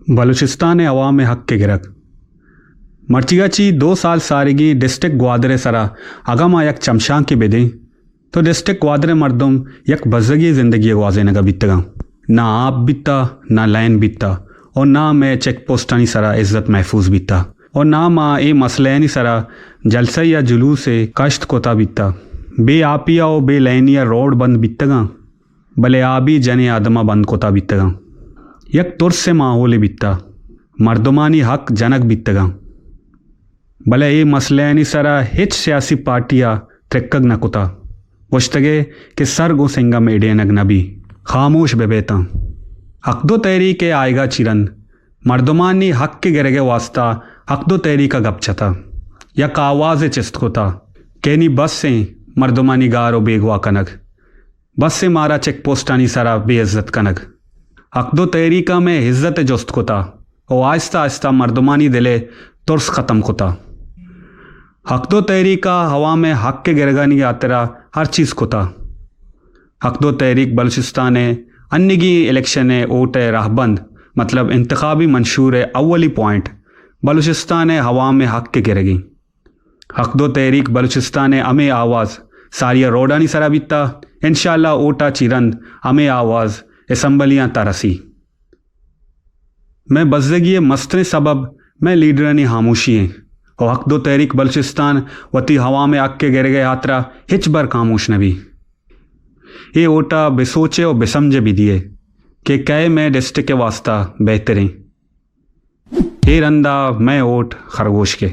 बलूचिस्तान अवाम हक के गिरक मर्चिगाची 2 साल सारिगी डिस्ट्रिक्ट ग्वादरे सरा अगमा यक चमशां की बेदे तो डिस्ट्रिक्ट ग्वादरे मर्दम यक बजगी ज़िंदगी वाजे नगा बीतगा ना आप बीता ना लाइन बीता और ना मैं चेक पोस्टानी सरा इज्जत महफूज बीता और ना माँ ए मसलैनी सरा जलसा या जुलूस से कश्त कोता बीता बे आपिया और बे लैनिया रोड बंद बीतगा भले आबी जने आदमा बंद कोता बीतगा यक तुर्स से माहौल बीता मर्दमानी हक जनक बीतगा भले ये मसलैनी सरा हिच सियासी पार्टियाँ त्रिक्कग न कुता वश्तगे कि सर गो सिंगा मेडे नग नबी खामोश बेबेता हकदो तहरीक आएगा चिरन मर्दमानी हक के गिरगे वास्ता हकदो तहरीक का गपचता यक आवाज़ चिस्त कोता केनी बस से मर्दमानी गारो बेगवा कनक बस से मारा चेक पोस्टानी सरा बेइज्जत कनक हकदो तहरीका में इज्जत जोस्त कोता और आहिस्ता आहिस्ता मर्दमानी दिले तुर्स ख़त्म कोता हकदो तहरीका हवा में हक के गिरगानी यात्रा हर चीज़ कोता हकदो तहरीक बलूचिस्तान अन्नगी इलेक्शन ओट राहबंद मतलब इंतखाबी मंशूर अव्वली पॉइंट बलूचिस्तान हवा में हक के गिरगी हकदो तहरीक बलूचिस्तान अमे आवाज़ सारिया रोडानी सरा बीता इंशाल्लाह ओटा चिरंद अमे आवाज़ असम्बलियाँ तरसी मैं बज़गी मस्तने सबब मैं लीडरानी खामोशी हैं और हकदो तहरीक बलूचिस्तान वती हवा में आग के गिर गए यात्रा हिच बार खामोश नबी ये ओटा बेसोचे और बेसमझे भी दिए कि कै मैं डिस्ट्रिक्ट के वास्ता बेहतरें ये रंदा मैं ओट खरगोश के।